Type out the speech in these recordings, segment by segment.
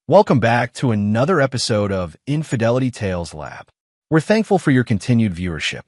Welcome back to another episode of Infidelity Tales Lab. We're thankful for your continued viewership.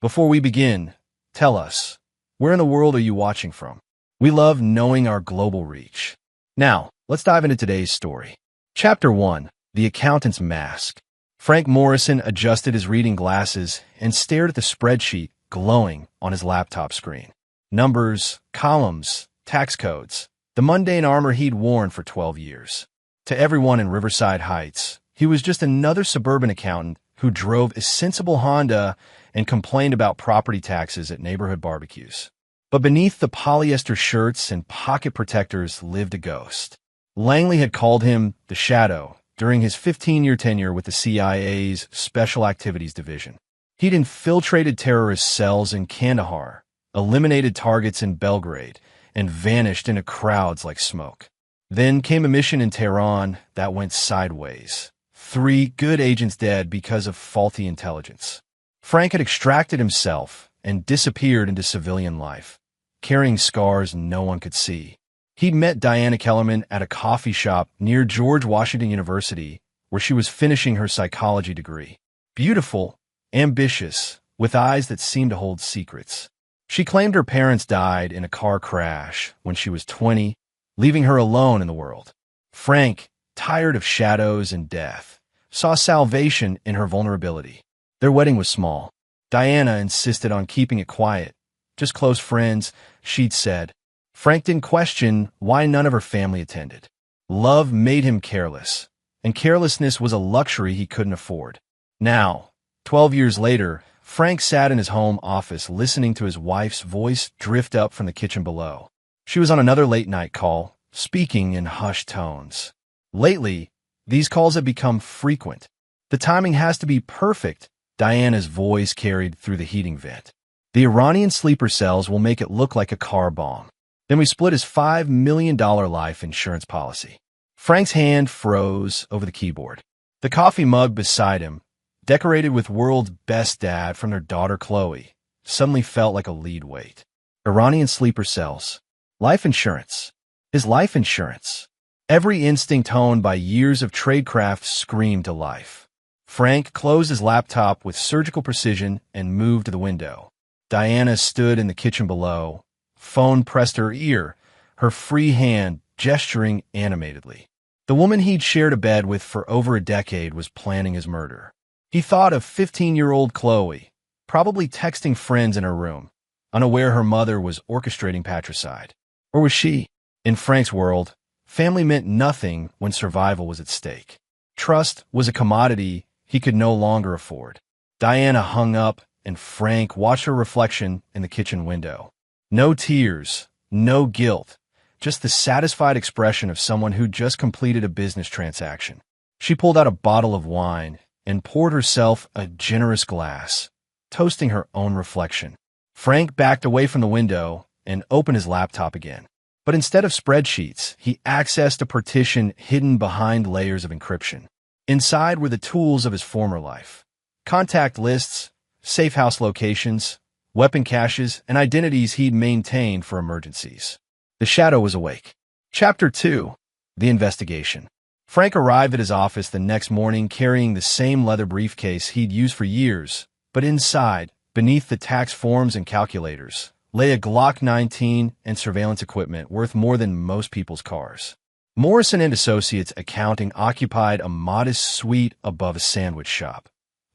Before we begin, tell us, where in the world are you watching from? We love knowing our global reach. Now, let's dive into today's story. Chapter 1, The Accountant's Mask. Frank Morrison adjusted his reading glasses and stared at the spreadsheet glowing on his laptop screen. Numbers, columns, tax codes, the mundane armor he'd worn for 12 years. To everyone in Riverside Heights, he was just another suburban accountant who drove a sensible Honda and complained about property taxes at neighborhood barbecues. But beneath the polyester shirts and pocket protectors lived a ghost. Langley had called him the Shadow during his 15-year tenure with the CIA's Special Activities Division. He'd infiltrated terrorist cells in Kandahar, eliminated targets in Belgrade, and vanished into crowds like smoke. Then came a mission in Tehran that went sideways. 3 good agents dead because of faulty intelligence. Frank had extracted himself and disappeared into civilian life, carrying scars no one could see. He'd met Diana Kellerman at a coffee shop near George Washington University, where she was finishing her psychology degree. Beautiful, ambitious, with eyes that seemed to hold secrets. She claimed her parents died in a car crash when she was 20, leaving her alone in the world. Frank, tired of shadows and death, saw salvation in her vulnerability. Their wedding was small. Diana insisted on keeping it quiet. Just close friends, she'd said. Frank didn't question why none of her family attended. Love made him careless, and carelessness was a luxury he couldn't afford. Now, 12 years later, Frank sat in his home office listening to his wife's voice drift up from the kitchen below. She was on another late-night call, speaking in hushed tones. Lately, these calls have become frequent. The timing has to be perfect, Diana's voice carried through the heating vent. The Iranian sleeper cells will make it look like a car bomb. Then we split his $5 million life insurance policy. Frank's hand froze over the keyboard. The coffee mug beside him, decorated with world's best dad from their daughter Chloe, suddenly felt like a lead weight. Iranian sleeper cells. Life insurance. His life insurance. Every instinct honed by years of tradecraft screamed to life. Frank closed his laptop with surgical precision and moved to the window. Diana stood in the kitchen below. Phone pressed her ear, her free hand gesturing animatedly. The woman he'd shared a bed with for over a decade was planning his murder. He thought of 15-year-old Chloe, probably texting friends in her room, unaware her mother was orchestrating patricide. Or was she? In Frank's world, family meant nothing when survival was at stake. Trust was a commodity he could no longer afford. Diana hung up, and Frank watched her reflection in the kitchen window. No tears, no guilt, just the satisfied expression of someone who just completed a business transaction. She pulled out a bottle of wine and poured herself a generous glass, toasting her own reflection. Frank backed away from the window and opened his laptop again. But instead of spreadsheets, he accessed a partition hidden behind layers of encryption. Inside were the tools of his former life. Contact lists, safe house locations, weapon caches, and identities he'd maintained for emergencies. The Shadow was awake. Chapter 2, The Investigation. Frank arrived at his office the next morning carrying the same leather briefcase he'd used for years, but inside, beneath the tax forms and calculators, lay a Glock 19 and surveillance equipment worth more than most people's cars. Morrison and Associates Accounting occupied a modest suite above a sandwich shop.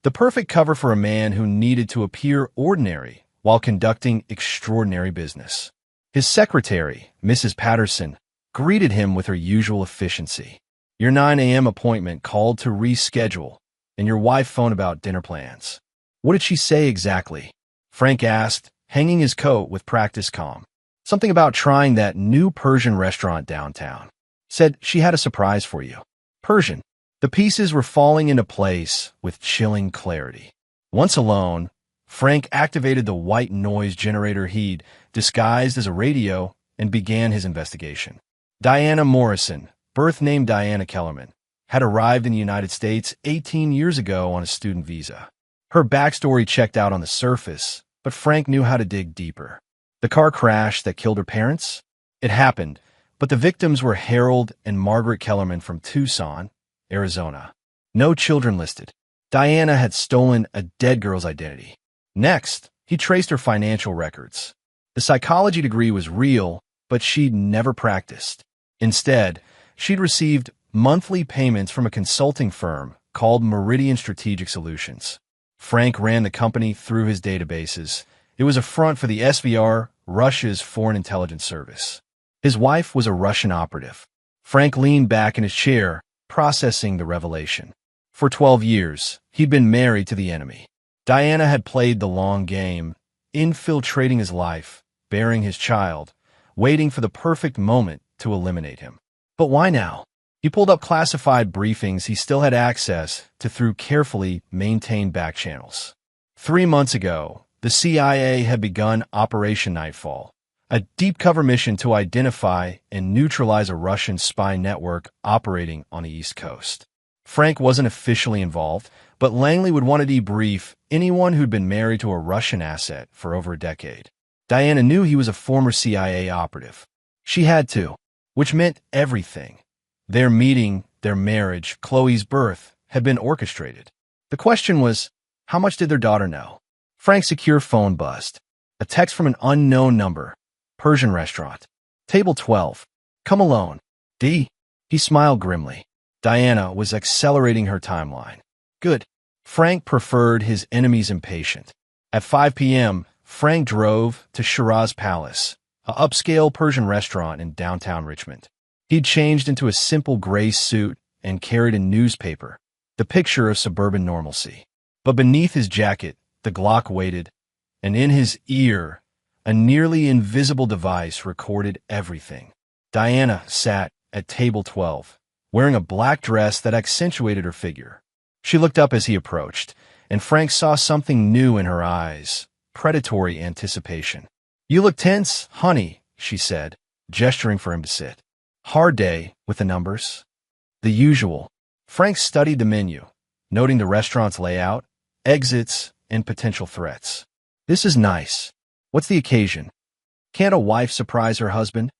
The perfect cover for a man who needed to appear ordinary while conducting extraordinary business. His secretary, Mrs. Patterson, greeted him with her usual efficiency. Your 9 a.m. appointment called to reschedule, and your wife phoned about dinner plans. What did she say exactly? Frank asked, hanging his coat with practiced calm. Something about trying that new Persian restaurant downtown. Said she had a surprise for you. Persian. The pieces were falling into place with chilling clarity. Once alone, Frank activated the white noise generator he'd disguised as a radio and began his investigation. Diana Morrison, birth name Diana Kellerman, had arrived in the United States 18 years ago on a student visa. Her backstory checked out on the surface, but Frank knew how to dig deeper. The car crash that killed her parents? It happened, but the victims were Harold and Margaret Kellerman from Tucson, Arizona. No children listed. Diana had stolen a dead girl's identity. Next, he traced her financial records. The psychology degree was real, but she'd never practiced. Instead, she'd received monthly payments from a consulting firm called Meridian Strategic Solutions. Frank ran the company through his databases. It was a front for the SVR, Russia's Foreign Intelligence Service. His wife was a Russian operative. Frank leaned back in his chair, processing the revelation. For 12 years, he'd been married to the enemy. Diana had played the long game, infiltrating his life, bearing his child, waiting for the perfect moment to eliminate him. But why now? He pulled up classified briefings he still had access to through carefully maintained back channels. 3 months ago, the CIA had begun Operation Nightfall, a deep-cover mission to identify and neutralize a Russian spy network operating on the East Coast. Frank wasn't officially involved, but Langley would want to debrief anyone who'd been married to a Russian asset for over a decade. Diana knew he was a former CIA operative. She had to, which meant everything. Their meeting, their marriage, Chloe's birth had been orchestrated. The question was, how much did their daughter know? Frank's secure phone buzzed. A text from an unknown number. Persian restaurant. Table 12. Come alone. D. He smiled grimly. Diana was accelerating her timeline. Good. Frank preferred his enemy's impatient. At 5 p.m., Frank drove to Shiraz Palace, an upscale Persian restaurant in downtown Richmond. He'd changed into a simple gray suit and carried a newspaper, the picture of suburban normalcy. But beneath his jacket, the Glock waited, and in his ear, a nearly invisible device recorded everything. Diana sat at table 12, wearing a black dress that accentuated her figure. She looked up as he approached, and Frank saw something new in her eyes, predatory anticipation. You look tense, honey, she said, gesturing for him to sit. Hard day with the numbers. The usual. Frank studied the menu, noting the restaurant's layout, exits, and potential threats. This is nice. What's the occasion? Can't a wife surprise her husband?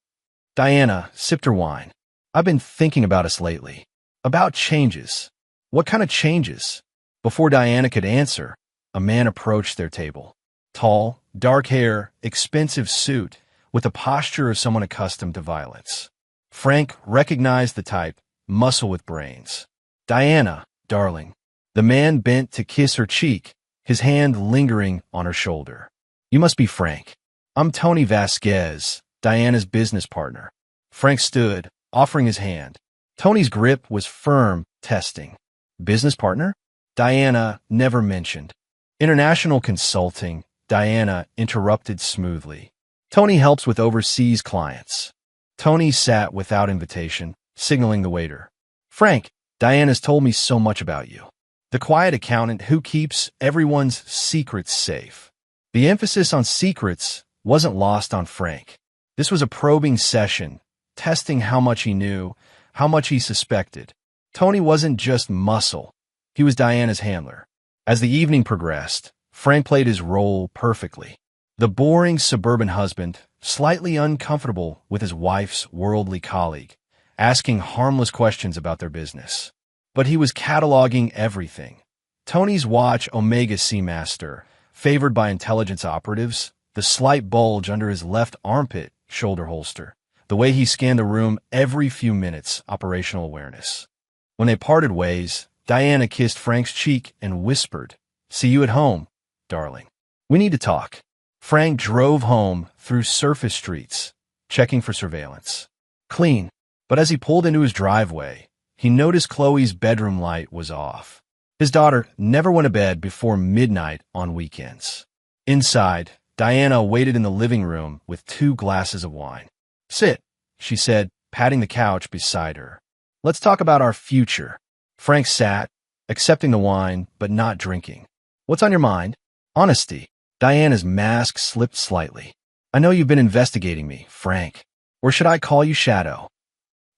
Diana sipped her wine. I've been thinking about us lately. About changes. What kind of changes? Before Diana could answer, a man approached their table. Tall, dark hair, expensive suit, with the posture of someone accustomed to violence. Frank recognized the type, muscle with brains. Diana, darling. The man bent to kiss her cheek, his hand lingering on her shoulder. You must be Frank. I'm Tony Vasquez, Diana's business partner. Frank stood, offering his hand. Tony's grip was firm, testing. Business partner? Diana never mentioned. International consulting, Diana interrupted smoothly. Tony helps with overseas clients. Tony sat without invitation, signaling the waiter. Frank, Diana's told me so much about you. The quiet accountant who keeps everyone's secrets safe. The emphasis on secrets wasn't lost on Frank. This was a probing session, testing how much he knew, how much he suspected. Tony wasn't just muscle. He was Diana's handler. As the evening progressed, Frank played his role perfectly. The boring suburban husband, slightly uncomfortable with his wife's worldly colleague, asking harmless questions about their business. But he was cataloging everything. Tony's watch Omega Seamaster, favored by intelligence operatives, the slight bulge under his left armpit shoulder holster, the way he scanned the room every few minutes, operational awareness. When they parted ways, Diana kissed Frank's cheek and whispered, See you at home, darling. We need to talk. Frank drove home through surface streets, checking for surveillance. Clean, but as he pulled into his driveway, he noticed Chloe's bedroom light was off. His daughter never went to bed before midnight on weekends. Inside, Diana waited in the living room with 2 glasses of wine. Sit, she said, patting the couch beside her. Let's talk about our future. Frank sat, accepting the wine, but not drinking. What's on your mind? Honesty. Diana's mask slipped slightly. I know you've been investigating me, Frank. Or should I call you Shadow?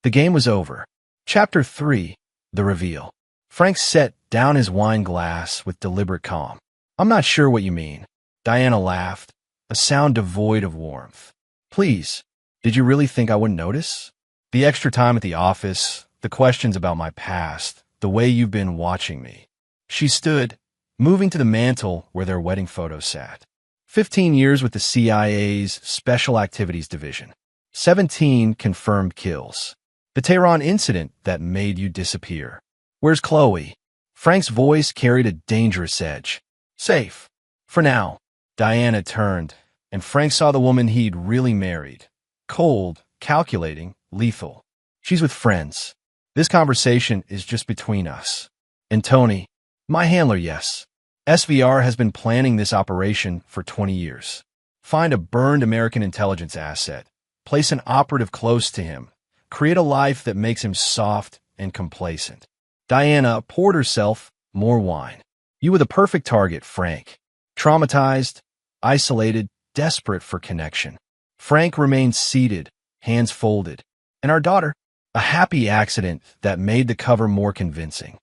The game was over. Chapter 3, The Reveal. Frank set down his wine glass with deliberate calm. I'm not sure what you mean. Diana laughed, a sound devoid of warmth. Please, did you really think I wouldn't notice? The extra time at the office, the the questions about my past, the way you've been watching me. She stood, moving to the mantel where their wedding photos sat. 15 years with the CIA's Special Activities Division. 17 confirmed kills. The Tehran incident that made you disappear. Where's Chloe? Frank's voice carried a dangerous edge. Safe. For now. Diana turned, and Frank saw the woman he'd really married. Cold, calculating, lethal. She's with friends. This conversation is just between us. And Tony, my handler, yes. SVR has been planning this operation for 20 years. Find a burned American intelligence asset. Place an operative close to him. Create a life that makes him soft and complacent. Diana poured herself more wine. You were the perfect target, Frank. Traumatized, isolated, desperate for connection. Frank remained seated, hands folded. And our daughter? A happy accident that made the cover more convincing.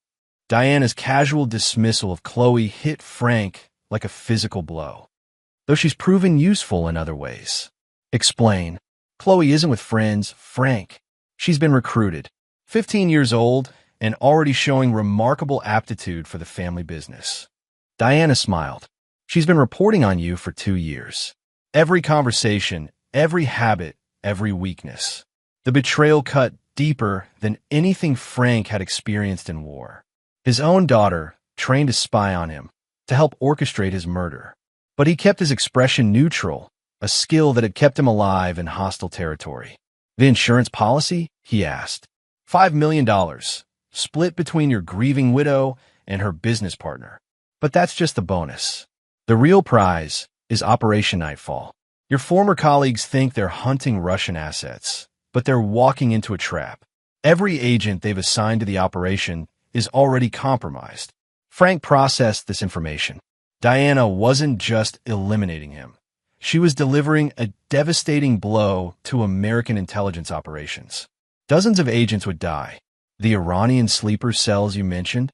Diana's casual dismissal of Chloe hit Frank like a physical blow. Though she's proven useful in other ways. Explain. Chloe isn't with friends, Frank. She's been recruited. 15 years old and already showing remarkable aptitude for the family business. Diana smiled. She's been reporting on you for 2 years. Every conversation, every habit, every weakness. The betrayal cut deeper than anything Frank had experienced in war. His own daughter, trained to spy on him, to help orchestrate his murder. But he kept his expression neutral, a skill that had kept him alive in hostile territory. The insurance policy? He asked. $5 million, split between your grieving widow and her business partner. But that's just the bonus. The real prize is Operation Nightfall. Your former colleagues think they're hunting Russian assets, but they're walking into a trap. Every agent they've assigned to the operation is already compromised. Frank processed this information. Diana wasn't just eliminating him. She was delivering a devastating blow to American intelligence operations. Dozens of agents would die. The Iranian sleeper cells you mentioned?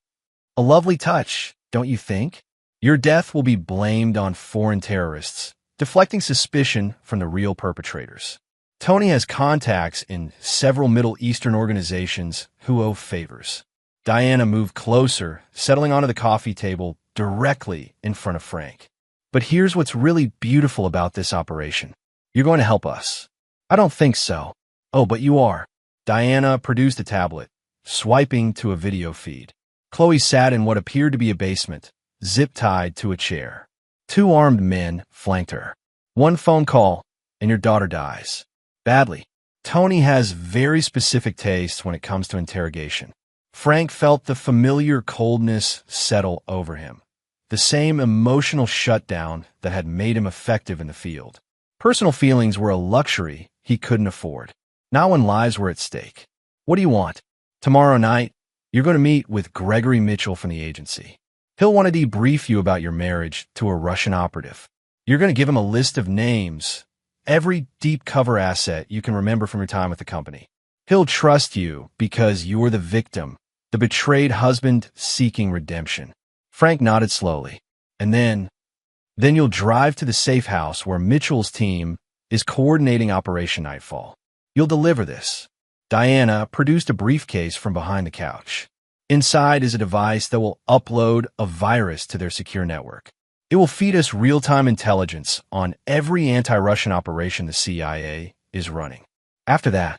A lovely touch, don't you think? Your death will be blamed on foreign terrorists, deflecting suspicion from the real perpetrators. Tony has contacts in several Middle Eastern organizations who owe favors. Diana moved closer, settling onto the coffee table directly in front of Frank. But here's what's really beautiful about this operation. You're going to help us. I don't think so. Oh, but you are. Diana produced a tablet, swiping to a video feed. Chloe sat in what appeared to be a basement, zip-tied to a chair. 2 armed men flanked her. 1 phone call, and your daughter dies. Badly. Tony has very specific tastes when it comes to interrogation. Frank felt the familiar coldness settle over him. The same emotional shutdown that had made him effective in the field. Personal feelings were a luxury he couldn't afford. Not when lives were at stake. What do you want? Tomorrow night, you're going to meet with Gregory Mitchell from the agency. He'll want to debrief you about your marriage to a Russian operative. You're going to give him a list of names, every deep cover asset you can remember from your time with the company. He'll trust you because you're the victim, the betrayed husband seeking redemption. Frank nodded slowly. And then you'll drive to the safe house where Mitchell's team is coordinating Operation Nightfall. You'll deliver this. Diana produced a briefcase from behind the couch. Inside is a device that will upload a virus to their secure network. It will feed us real-time intelligence on every anti-Russian operation the CIA is running. After that,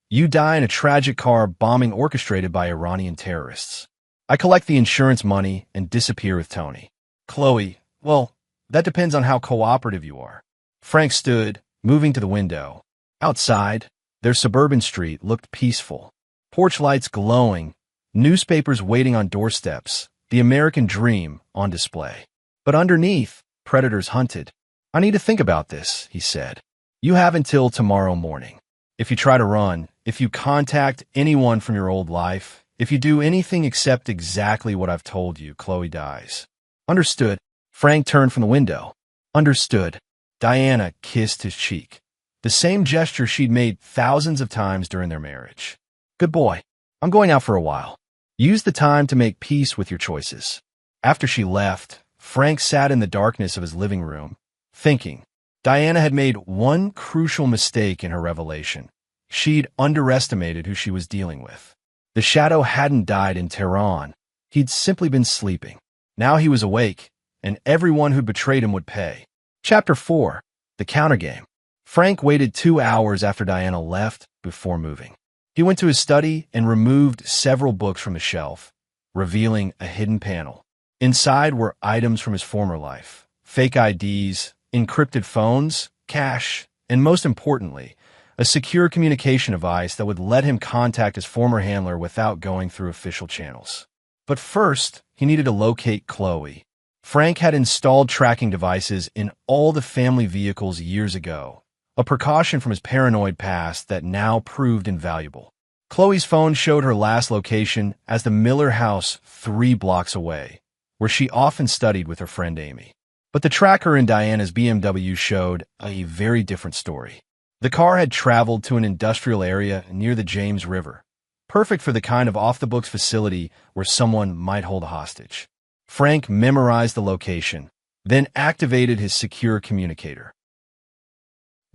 you die in a tragic car bombing orchestrated by Iranian terrorists. I collect the insurance money and disappear with Tony. Chloe, well, that depends on how cooperative you are. Frank stood, moving to the window. Outside, their suburban street looked peaceful. Porch lights glowing, newspapers waiting on doorsteps, the American dream on display. But underneath, predators hunted. I need to think about this, he said. You have until tomorrow morning. If you try to run, if you contact anyone from your old life, if you do anything except exactly what I've told you, Chloe dies. Understood. Frank turned from the window. Understood. Diana kissed his cheek. The same gesture she'd made thousands of times during their marriage. Good boy. I'm going out for a while. Use the time to make peace with your choices. After she left, Frank sat in the darkness of his living room, thinking. Diana had made one crucial mistake in her revelation. She'd underestimated who she was dealing with. The shadow hadn't died in Tehran. He'd simply been sleeping. Now he was awake, and everyone who'd betrayed him would pay. Chapter 4. The Countergame. Frank waited 2 hours after Diana left before moving. He went to his study and removed several books from the shelf, revealing a hidden panel. Inside were items from his former life, fake IDs, encrypted phones, cash, and most importantly, a secure communication device that would let him contact his former handler without going through official channels. But first, he needed to locate Chloe. Frank had installed tracking devices in all the family vehicles years ago, a precaution from his paranoid past that now proved invaluable. Chloe's phone showed her last location as the Miller house 3 blocks away, where she often studied with her friend Amy. But the tracker in Diana's BMW showed a very different story. The car had traveled to an industrial area near the James River, perfect for the kind of off-the-books facility where someone might hold a hostage. Frank memorized the location, then activated his secure communicator.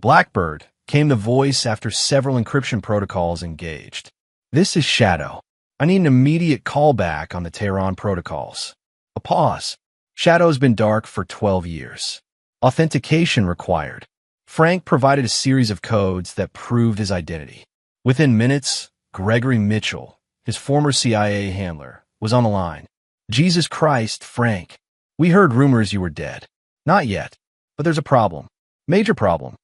Blackbird came the voice after several encryption protocols engaged. This is Shadow. I need an immediate callback on the Tehran protocols. A pause. Shadow's been dark for 12 years. Authentication required. Frank provided a series of codes that proved his identity. Within minutes, Gregory Mitchell, his former CIA handler, was on the line. Jesus Christ, Frank. We heard rumors you were dead. Not yet, but there's a problem. Major problem.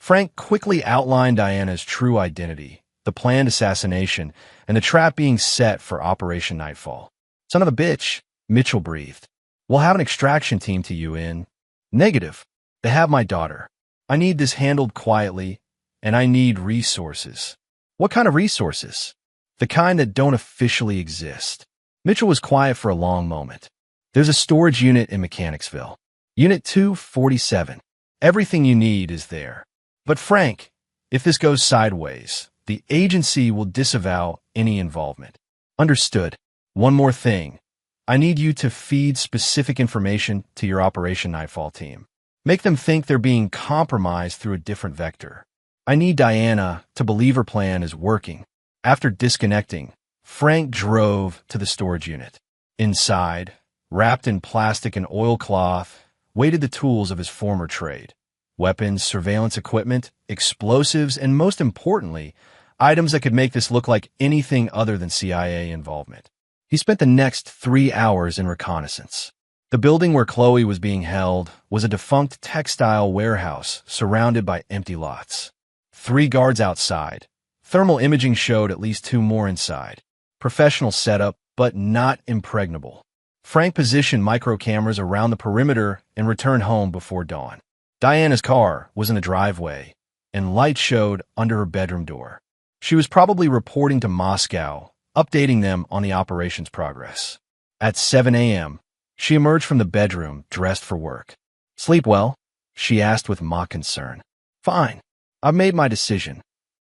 Frank quickly outlined Diana's true identity, the planned assassination, and the trap being set for Operation Nightfall. Son of a bitch, Mitchell breathed. We'll have an extraction team to you in. Negative. They have my daughter. I need this handled quietly, and I need resources. What kind of resources? The kind that don't officially exist. Mitchell was quiet for a long moment. There's a storage unit in Mechanicsville. Unit 247. Everything you need is there. But Frank, if this goes sideways, the agency will disavow any involvement. Understood. One more thing. I need you to feed specific information to your Operation Nightfall team. Make them think they're being compromised through a different vector. I need Diana to believe her plan is working. After disconnecting, Frank drove to the storage unit. Inside, wrapped in plastic and oilcloth, waited the tools of his former trade. Weapons, surveillance equipment, explosives, and most importantly, items that could make this look like anything other than CIA involvement. He spent the next 3 hours in reconnaissance. The building where Chloe was being held was a defunct textile warehouse surrounded by empty lots. 3 guards outside. Thermal imaging showed at least 2 more inside. Professional setup, but not impregnable. Frank positioned micro cameras around the perimeter and returned home before dawn. Diana's car was in the driveway, and lights showed under her bedroom door. She was probably reporting to Moscow, updating them on the operation's progress. At 7 a.m., she emerged from the bedroom, dressed for work. Sleep well? She asked with mock concern. Fine. I've made my decision.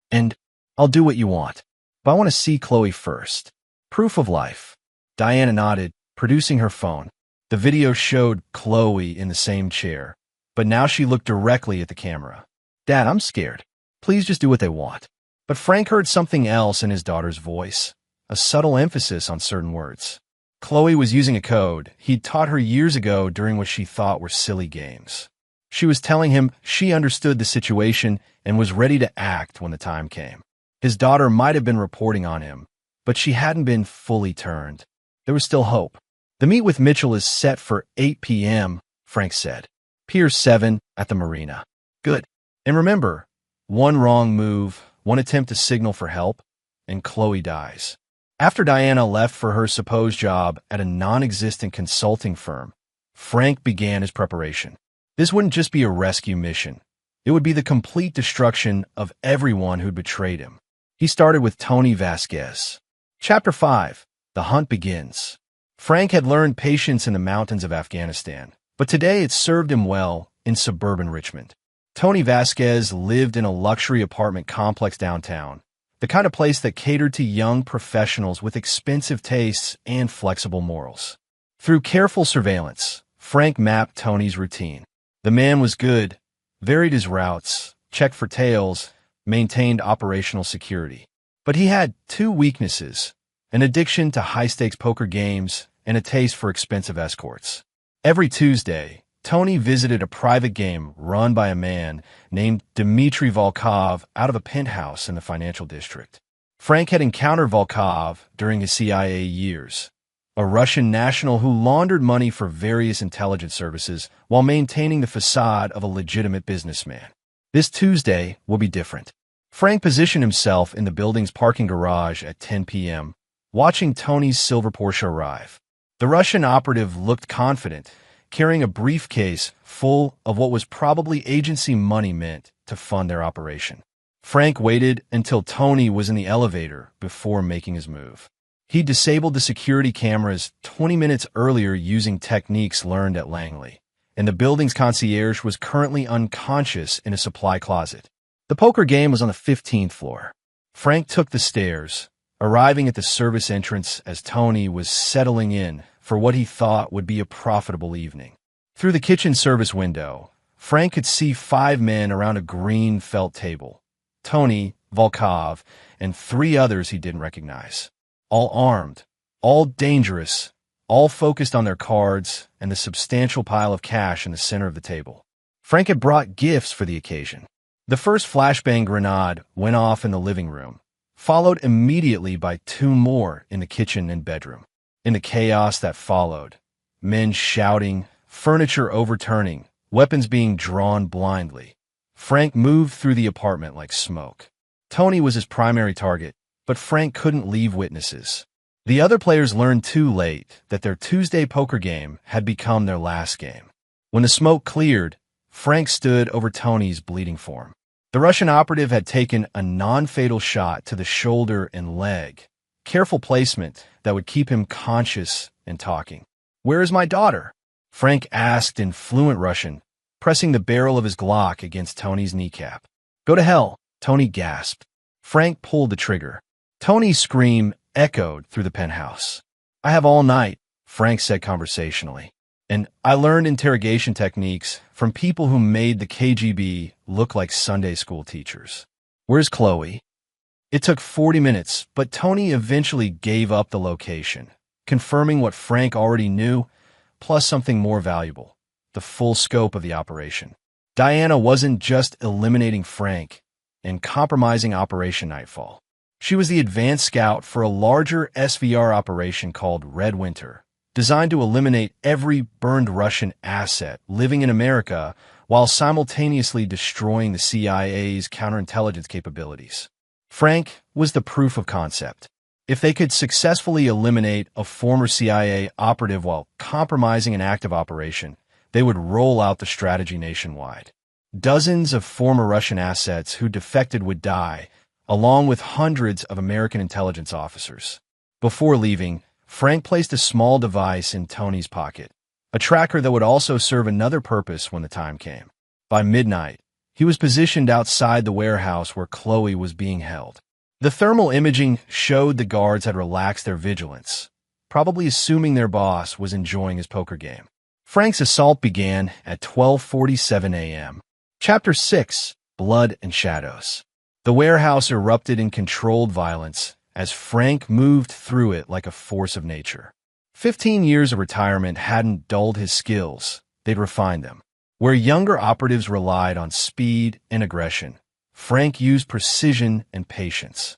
And I'll do what you want. But I want to see Chloe first. Proof of life. Diana nodded, producing her phone. The video showed Chloe in the same chair, but now she looked directly at the camera. Dad, I'm scared. Please just do what they want. But Frank heard something else in his daughter's voice, a subtle emphasis on certain words. Chloe was using a code he'd taught her years ago during what she thought were silly games. She was telling him she understood the situation and was ready to act when the time came. His daughter might have been reporting on him, but she hadn't been fully turned. There was still hope. The meet with Mitchell is set for 8 p.m., Frank said. Pier 7 at the marina. Good. And remember, one wrong move, one attempt to signal for help, and Chloe dies. After Diana left for her supposed job at a non-existent consulting firm, Frank began his preparation. This wouldn't just be a rescue mission. It would be the complete destruction of everyone who'd betrayed him. He started with Tony Vasquez. Chapter 5. The Hunt Begins. Frank had learned patience in the mountains of Afghanistan, but today it served him well in suburban Richmond. Tony Vasquez lived in a luxury apartment complex downtown, the kind of place that catered to young professionals with expensive tastes and flexible morals. Through careful surveillance, Frank mapped Tony's routine. The man was good, varied his routes, checked for tails, maintained operational security. But he had two weaknesses: an addiction to high-stakes poker games and a taste for expensive escorts. Every Tuesday, Tony visited a private game run by a man named Dmitry Volkov out of a penthouse in the financial district. Frank had encountered Volkov during his CIA years, a Russian national who laundered money for various intelligence services while maintaining the facade of a legitimate businessman. This Tuesday will be different. Frank positioned himself in the building's parking garage at 10 p.m., watching Tony's silver Porsche arrive. The Russian operative looked confident, carrying a briefcase full of what was probably agency money meant to fund their operation. Frank waited until Tony was in the elevator before making his move. He disabled the security cameras 20 minutes earlier using techniques learned at Langley, and the building's concierge was currently unconscious in a supply closet. The poker game was on the 15th floor. Frank took the stairs, arriving at the service entrance as Tony was settling in for what he thought would be a profitable evening. Through the kitchen service window, Frank could see 5 men around a green felt table: Tony, Volkov, and 3 others he didn't recognize. All armed, all dangerous, all focused on their cards and the substantial pile of cash in the center of the table. Frank had brought gifts for the occasion. The first flashbang grenade went off in the living room, followed immediately by 2 more in the kitchen and bedroom. In the chaos that followed, men shouting, furniture overturning, weapons being drawn blindly, Frank moved through the apartment like smoke. Tony was his primary target, but Frank couldn't leave witnesses. The other players learned too late that their Tuesday poker game had become their last game. When the smoke cleared, Frank stood over Tony's bleeding form. The Russian operative had taken a non-fatal shot to the shoulder and leg, careful placement that would keep him conscious and talking. "Where is my daughter?" Frank asked in fluent Russian, pressing the barrel of his Glock against Tony's kneecap. "Go to hell," Tony gasped. Frank pulled the trigger. Tony's scream echoed through the penthouse. "I have all night," Frank said conversationally. "And I learned interrogation techniques from people who made the KGB look like Sunday school teachers." "Where's Chloe?" It took 40 minutes, but Tony eventually gave up the location, confirming what Frank already knew, plus something more valuable: the full scope of the operation. Diana wasn't just eliminating Frank and compromising Operation Nightfall. She was the advanced scout for a larger SVR operation called Red Winter, designed to eliminate every burned Russian asset living in America while simultaneously destroying the CIA's counterintelligence capabilities. Frank was the proof of concept. If they could successfully eliminate a former CIA operative while compromising an active operation, they would roll out the strategy nationwide. Dozens of former Russian assets who defected would die, along with hundreds of American intelligence officers. Before leaving, Frank placed a small device in Tony's pocket, a tracker that would also serve another purpose when the time came. By midnight, he was positioned outside the warehouse where Chloe was being held. The thermal imaging showed the guards had relaxed their vigilance, probably assuming their boss was enjoying his poker game. Frank's assault began at 12:47 a.m. Chapter 6: Blood and Shadows. The warehouse erupted in controlled violence as Frank moved through it like a force of nature. 15 years of retirement hadn't dulled his skills, they'd refined them. Where younger operatives relied on speed and aggression, Frank used precision and patience.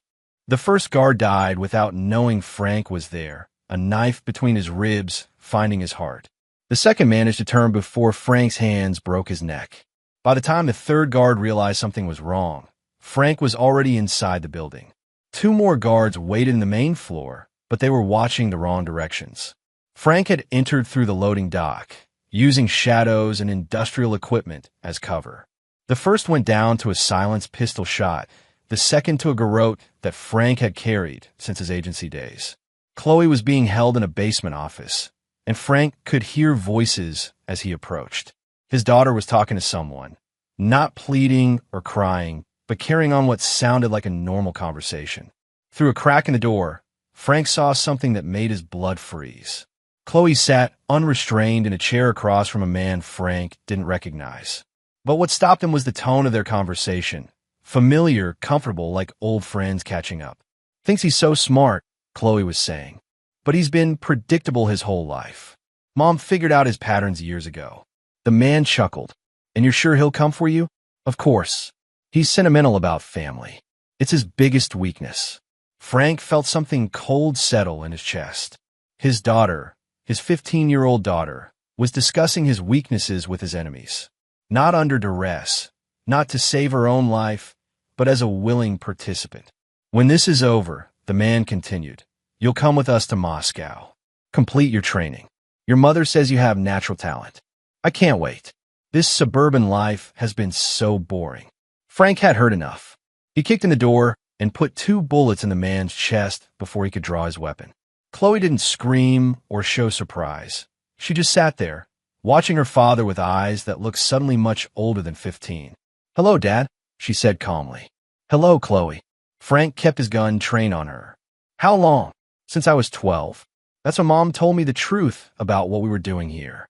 The first guard died without knowing Frank was there, a knife between his ribs, finding his heart. The second managed to turn before Frank's hands broke his neck. By the time the third guard realized something was wrong, Frank was already inside the building. 2 more guards waited in the main floor, but they were watching the wrong directions. Frank had entered through the loading dock, using shadows and industrial equipment as cover. The first went down to a silenced pistol shot, the second to a garrote that Frank had carried since his agency days. Chloe was being held in a basement office, and Frank could hear voices as he approached. His daughter was talking to someone, not pleading or crying, but carrying on what sounded like a normal conversation. Through a crack in the door, Frank saw something that made his blood freeze. Chloe sat unrestrained in a chair across from a man Frank didn't recognize. But what stopped him was the tone of their conversation. Familiar, comfortable, like old friends catching up. Thinks he's so smart, Chloe was saying. But he's been predictable his whole life. Mom figured out his patterns years ago. The man chuckled. And you're sure he'll come for you? Of course. He's sentimental about family. It's his biggest weakness. Frank felt something cold settle in his chest. His daughter, his 15-year-old daughter, was discussing his weaknesses with his enemies. Not under duress, not to save her own life, but as a willing participant. When this is over, the man continued, you'll come with us to Moscow. Complete your training. Your mother says you have natural talent. I can't wait. This suburban life has been so boring. Frank had heard enough. He kicked in the door and put 2 bullets in the man's chest before he could draw his weapon. Chloe didn't scream or show surprise. She just sat there, watching her father with eyes that looked suddenly much older than 15. Hello, Dad, she said calmly. Hello, Chloe. Frank kept his gun trained on her. How long? Since I was 12. That's when Mom told me the truth about what we were doing here.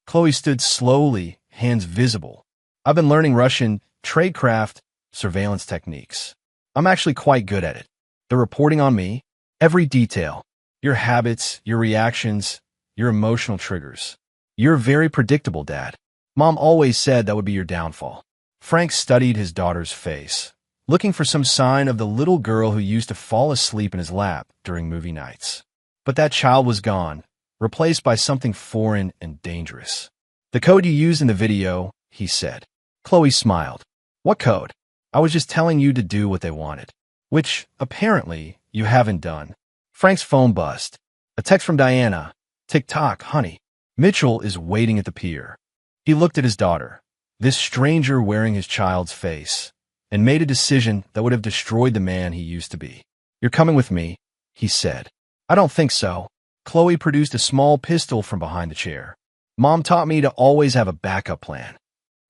Chloe stood slowly, hands visible. I've been learning Russian tradecraft surveillance techniques. I'm actually quite good at it. They're reporting on me, every detail, your habits, your reactions, your emotional triggers. You're very predictable, Dad. Mom always said that would be your downfall. Frank studied his daughter's face, looking for some sign of the little girl who used to fall asleep in his lap during movie nights. But that child was gone, replaced by something foreign and dangerous. The code you used in the video, he said. Chloe smiled. What code? I was just telling you to do what they wanted. Which, apparently, you haven't done. Frank's phone buzzed. A text from Diana. Tick-tock, honey. Mitchell is waiting at the pier. He looked at his daughter, this stranger wearing his child's face, and made a decision that would have destroyed the man he used to be. You're coming with me, he said. I don't think so. Chloe produced a small pistol from behind the chair. Mom taught me to always have a backup plan.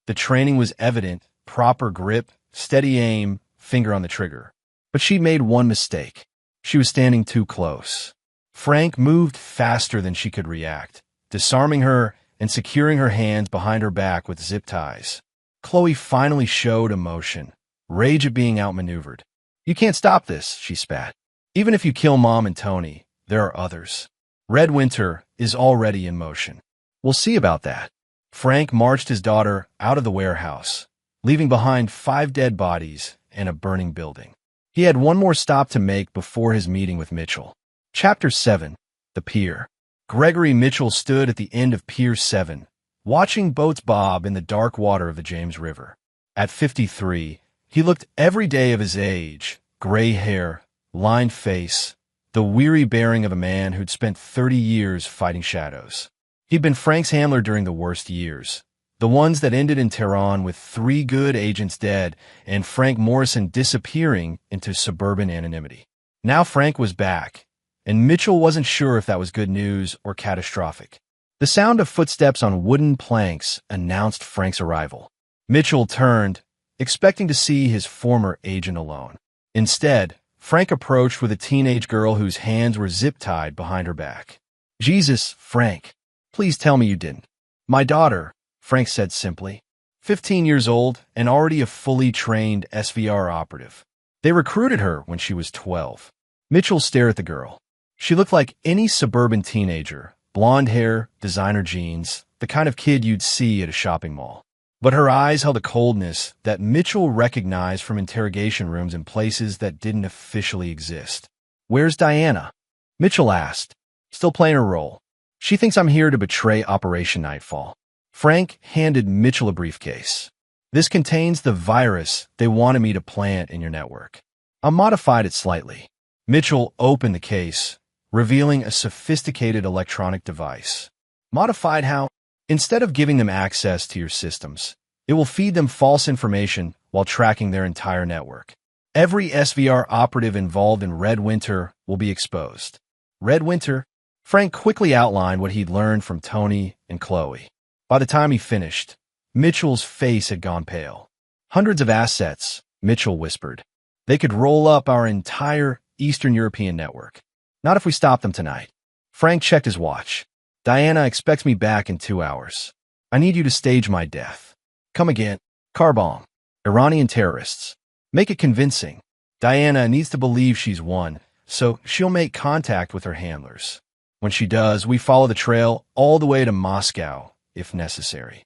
The training was evident, proper grip, steady aim, finger on the trigger. But she made one mistake. She was standing too close. Frank moved faster than she could react, disarming her and securing her hands behind her back with zip ties. Chloe finally showed emotion, rage at being outmaneuvered. You can't stop this, she spat. Even if you kill Mom and Tony, there are others. Red Winter is already in motion. We'll see about that. Frank marched his daughter out of the warehouse, leaving behind 5 dead bodies and a burning building. He had one more stop to make before his meeting with Mitchell. Chapter 7. The Pier. Gregory Mitchell stood at the end of Pier 7, watching boats bob in the dark water of the James River. At 53, he looked every day of his age, gray hair, lined face, the weary bearing of a man who'd spent 30 years fighting shadows. He'd been Frank's handler during the worst years, the ones that ended in Tehran with 3 good agents dead and Frank Morrison disappearing into suburban anonymity. Now Frank was back, and Mitchell wasn't sure if that was good news or catastrophic. The sound of footsteps on wooden planks announced Frank's arrival. Mitchell turned, expecting to see his former agent alone. Instead, Frank approached with a teenage girl whose hands were zip-tied behind her back. Jesus, Frank, please tell me you didn't. My daughter, Frank said simply. 15 years old and already a fully trained SVR operative. They recruited her when she was 12. Mitchell stared at the girl. She looked like any suburban teenager, blonde hair, designer jeans, the kind of kid you'd see at a shopping mall. But her eyes held a coldness that Mitchell recognized from interrogation rooms in places that didn't officially exist. Where's Diana? Mitchell asked, still playing her role. She thinks I'm here to betray Operation Nightfall. Frank handed Mitchell a briefcase. This contains the virus they wanted me to plant in your network. I modified it slightly. Mitchell opened the case, revealing a sophisticated electronic device. Modified how? Instead of giving them access to your systems, it will feed them false information while tracking their entire network. Every SVR operative involved in Red Winter will be exposed. Red Winter? Frank quickly outlined what he'd learned from Tony and Chloe. By the time he finished, Mitchell's face had gone pale. Hundreds of assets, Mitchell whispered. They could roll up our entire Eastern European network. Not if we stop them tonight. Frank checked his watch. Diana expects me back in 2 hours. I need you to stage my death. Come again. Car bomb. Iranian terrorists. Make it convincing. Diana needs to believe she's won, so she'll make contact with her handlers. When she does, we follow the trail all the way to Moscow, if necessary.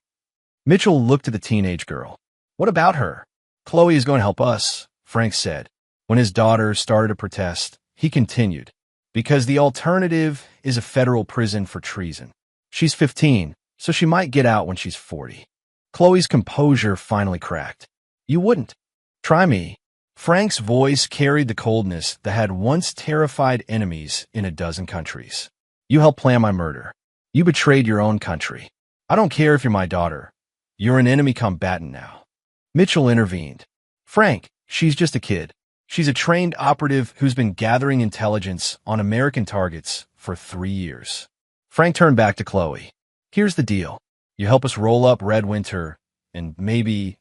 Mitchell looked at the teenage girl. What about her? Chloe is going to help us, Frank said. When his daughter started to protest, he continued, because the alternative is a federal prison for treason. She's 15, so she might get out when she's 40. Chloe's composure finally cracked. You wouldn't. Try me. Frank's voice carried the coldness that had once terrified enemies in a dozen countries. You helped plan my murder. You betrayed your own country. I don't care if you're my daughter. You're an enemy combatant now. Mitchell intervened. Frank, she's just a kid. She's a trained operative who's been gathering intelligence on American targets for 3 years. Frank turned back to Chloe. Here's the deal. You help us roll up Red Winter, and maybe,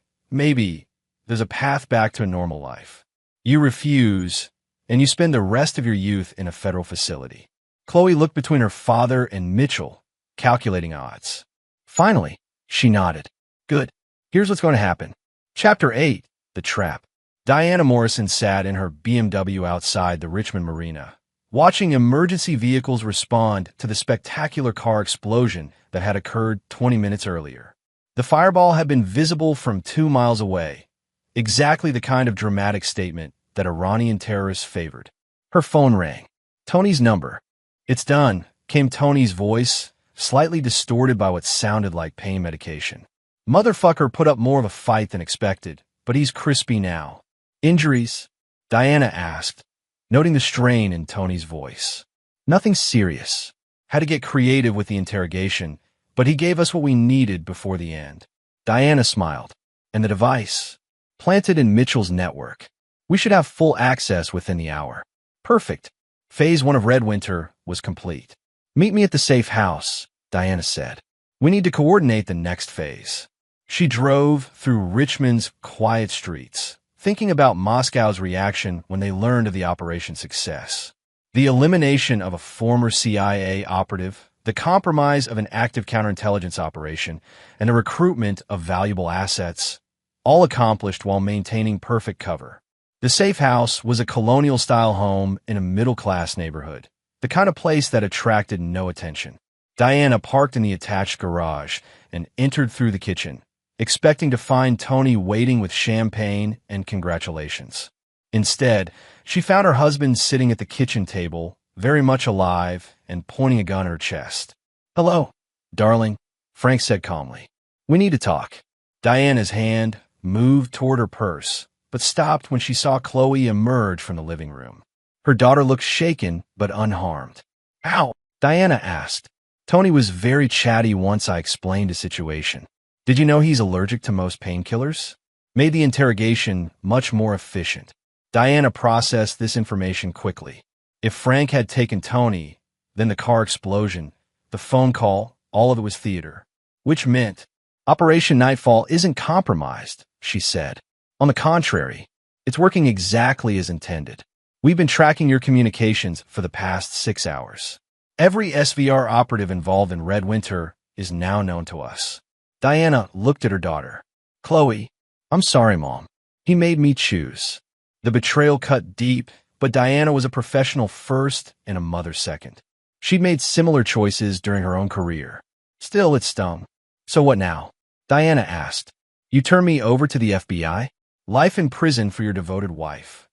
there's a path back to a normal life. You refuse, and you spend the rest of your youth in a federal facility. Chloe looked between her father and Mitchell, calculating odds. Finally, she nodded. Good. Here's what's going to happen. Chapter 8, The Trap. Diana Morrison sat in her BMW outside the Richmond Marina, watching emergency vehicles respond to the spectacular car explosion that had occurred 20 minutes earlier. The fireball had been visible from 2 miles away, exactly the kind of dramatic statement that Iranian terrorists favored. Her phone rang. Tony's number. It's done, came Tony's voice, slightly distorted by what sounded like pain medication. Motherfucker put up more of a fight than expected, but he's crispy now. Injuries? Diana asked, noting the strain in Tony's voice. Nothing serious. Had to get creative with the interrogation, but he gave us what we needed before the end. Diana smiled. And the device? Planted in Mitchell's network. We should have full access within the hour. Perfect. Phase 1 of Red Winter was complete. Meet me at the safe house, Diana said. We need to coordinate the next phase. She drove through Richmond's quiet streets, thinking about Moscow's reaction when they learned of the operation's success. The elimination of a former CIA operative, the compromise of an active counterintelligence operation, and the recruitment of valuable assets, all accomplished while maintaining perfect cover. The safe house was a colonial-style home in a middle-class neighborhood, the kind of place that attracted no attention. Diana parked in the attached garage and entered through the kitchen, expecting to find Tony waiting with champagne and congratulations. Instead, she found her husband sitting at the kitchen table, very much alive and pointing a gun at her chest. Hello, darling, Frank said calmly. We need to talk. Diana's hand moved toward her purse, but stopped when she saw Chloe emerge from the living room. Her daughter looked shaken but unharmed. Ow, Diana asked. Tony was very chatty once I explained the situation. Did you know he's allergic to most painkillers? Made the interrogation much more efficient. Diana processed this information quickly. If Frank had taken Tony, then the car explosion, the phone call, all of it was theater. Which meant, Operation Nightfall isn't compromised, she said. On the contrary, it's working exactly as intended. We've been tracking your communications for the past 6 hours. Every SVR operative involved in Red Winter is now known to us. Diana looked at her daughter. Chloe, I'm sorry, Mom. He made me choose. The betrayal cut deep, but Diana was a professional first and a mother second. She'd made similar choices during her own career. Still, it stung. So what now? Diana asked. You turn me over to the FBI? Life in prison for your devoted wife.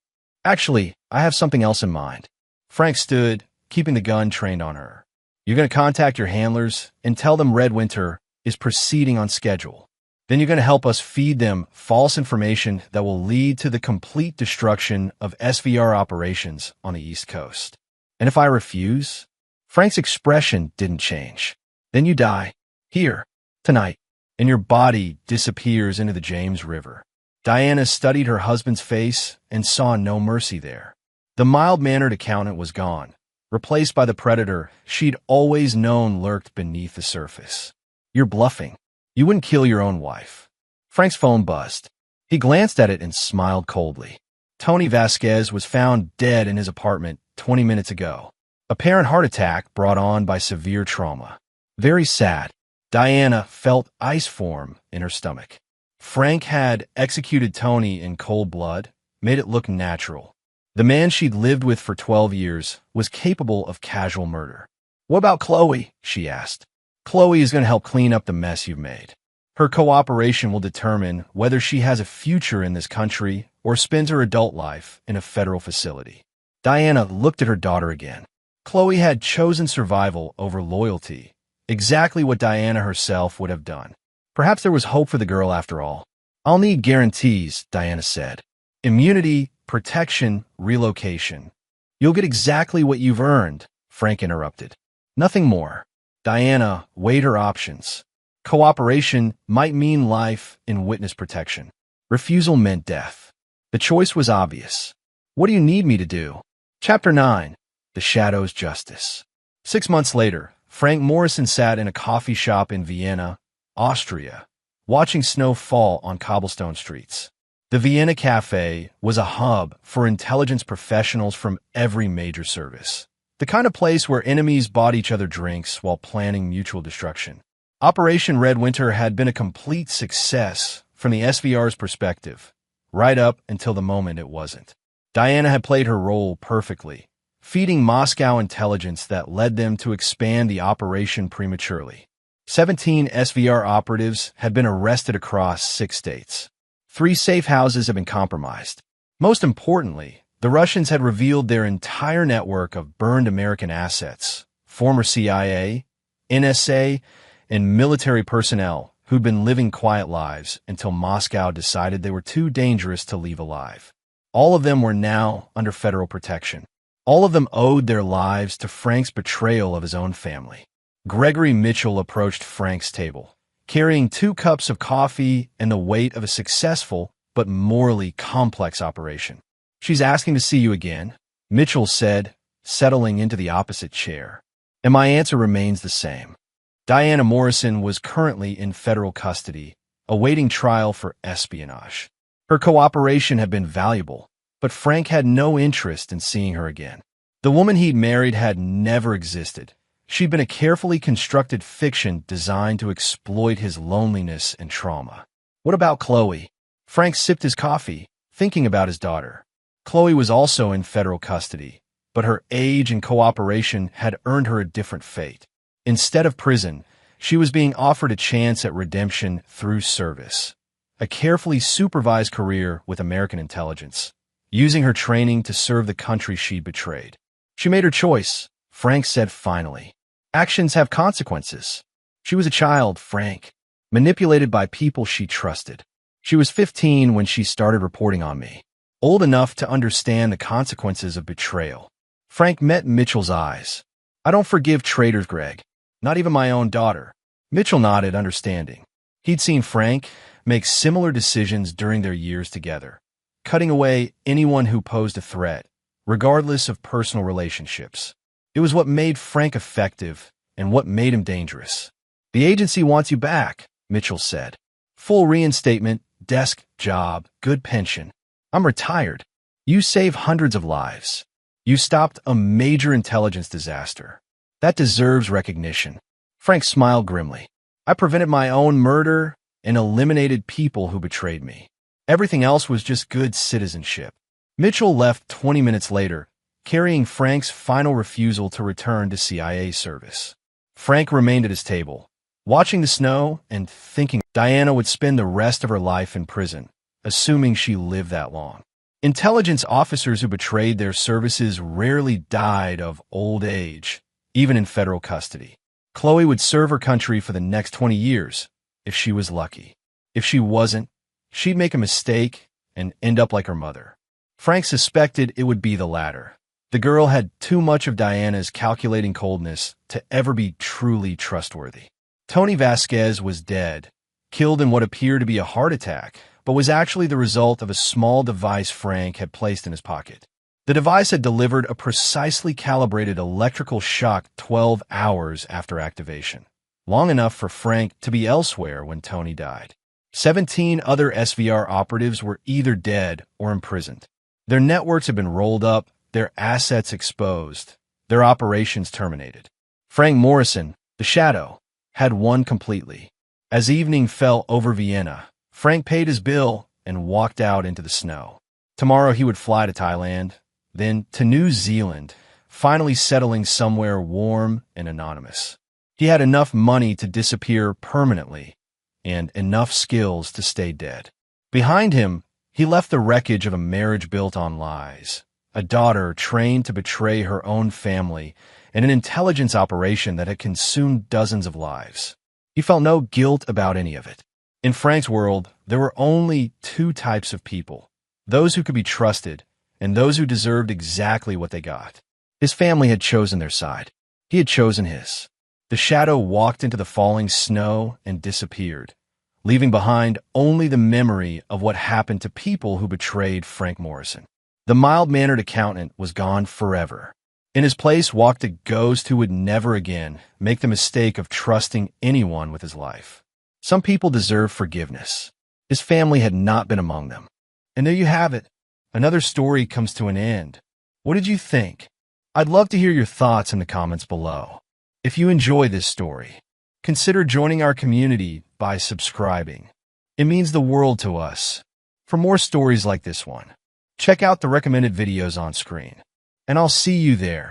Actually, I have something else in mind. Frank stood, keeping the gun trained on her. You're going to contact your handlers and tell them Red Winter is proceeding on schedule. Then you're going to help us feed them false information that will lead to the complete destruction of SVR operations on the East Coast. And if I refuse? Frank's expression didn't change. Then you die. Here. Tonight. And your body disappears into the James River. Diana studied her husband's face and saw no mercy there. The mild-mannered accountant was gone, replaced by the predator she'd always known lurked beneath the surface. You're bluffing. You wouldn't kill your own wife. Frank's phone buzzed. He glanced at it and smiled coldly. Tony Vasquez was found dead in his apartment 20 minutes ago. Apparent heart attack brought on by severe trauma. Very sad. Diana felt ice form in her stomach. Frank had executed Tony in cold blood, made it look natural. The man she'd lived with for 12 years was capable of casual murder. "What about Chloe?" she asked. "Chloe is going to help clean up the mess you've made. Her cooperation will determine whether she has a future in this country or spends her adult life in a federal facility." Diana looked at her daughter again. Chloe had chosen survival over loyalty, exactly what Diana herself would have done. Perhaps there was hope for the girl after all. "I'll need guarantees," Diana said. "Immunity, protection, relocation." "You'll get exactly what you've earned," Frank interrupted. "Nothing more." Diana weighed her options. Cooperation might mean life in witness protection. Refusal meant death. The choice was obvious. "What do you need me to do?" Chapter 9. The Shadow's Justice. 6 months later, Frank Morrison sat in a coffee shop in Vienna, Austria, watching snow fall on cobblestone streets. The Vienna Cafe was a hub for intelligence professionals from every major service. The kind of place where enemies bought each other drinks while planning mutual destruction. Operation Red Winter had been a complete success from the SVR's perspective, right up until the moment it wasn't. Diana had played her role perfectly, feeding Moscow intelligence that led them to expand the operation prematurely. 17 SVR operatives had been arrested across 6 states. 3 safe houses had been compromised. Most importantly, the Russians had revealed their entire network of burned American assets, former CIA, NSA, and military personnel who'd been living quiet lives until Moscow decided they were too dangerous to leave alive. All of them were now under federal protection. All of them owed their lives to Frank's betrayal of his own family. Gregory Mitchell approached Frank's table, carrying 2 cups of coffee and the weight of a successful but morally complex operation. "She's asking to see you again," Mitchell said, settling into the opposite chair. "And my answer remains the same." Diana Morrison was currently in federal custody, awaiting trial for espionage. Her cooperation had been valuable, but Frank had no interest in seeing her again. The woman he'd married had never existed. She'd been a carefully constructed fiction designed to exploit his loneliness and trauma. "What about Chloe?" Frank sipped his coffee, thinking about his daughter. Chloe was also in federal custody, but her age and cooperation had earned her a different fate. Instead of prison, she was being offered a chance at redemption through service. A carefully supervised career with American intelligence, using her training to serve the country she'd betrayed. "She made her choice," Frank said finally. "Actions have consequences." "She was a child, Frank, manipulated by people she trusted. She was 15 when she started reporting on me, old enough to understand the consequences of betrayal." Frank met Mitchell's eyes. "I don't forgive traitors, Greg. Not even my own daughter." Mitchell nodded, understanding. He'd seen Frank make similar decisions during their years together, cutting away anyone who posed a threat, regardless of personal relationships. It was what made Frank effective and what made him dangerous. "The agency wants you back," Mitchell said. "Full reinstatement, desk job, good pension. I'm retired. You saved hundreds of lives. You stopped a major intelligence disaster. That deserves recognition." Frank smiled grimly. "I prevented my own murder and eliminated people who betrayed me. Everything else was just good citizenship." Mitchell left 20 minutes later, carrying Frank's final refusal to return to CIA service. Frank remained at his table, watching the snow and thinking Diana would spend the rest of her life in prison, assuming she lived that long. Intelligence officers who betrayed their services rarely died of old age, even in federal custody. Chloe would serve her country for the next 20 years, if she was lucky. If she wasn't, she'd make a mistake and end up like her mother. Frank suspected it would be the latter. The girl had too much of Diana's calculating coldness to ever be truly trustworthy. Tony Vasquez was dead, killed in what appeared to be a heart attack, but was actually the result of a small device Frank had placed in his pocket. The device had delivered a precisely calibrated electrical shock 12 hours after activation, long enough for Frank to be elsewhere when Tony died. 17 other SVR operatives were either dead or imprisoned. Their networks had been rolled up, their assets exposed, their operations terminated. Frank Morrison, the Shadow, had won completely. As evening fell over Vienna, Frank paid his bill and walked out into the snow. Tomorrow he would fly to Thailand, then to New Zealand, finally settling somewhere warm and anonymous. He had enough money to disappear permanently and enough skills to stay dead. Behind him, he left the wreckage of a marriage built on lies, a daughter trained to betray her own family, and an intelligence operation that had consumed dozens of lives. He felt no guilt about any of it. In Frank's world, there were only two types of people: those who could be trusted and those who deserved exactly what they got. His family had chosen their side. He had chosen his. The shadow walked into the falling snow and disappeared, leaving behind only the memory of what happened to people who betrayed Frank Morrison. The mild-mannered accountant was gone forever. In his place walked a ghost who would never again make the mistake of trusting anyone with his life. Some people deserve forgiveness. His family had not been among them. And there you have it. Another story comes to an end. What did you think? I'd love to hear your thoughts in the comments below. If you enjoy this story, consider joining our community by subscribing. It means the world to us. For more stories like this one, check out the recommended videos on screen. And I'll see you there.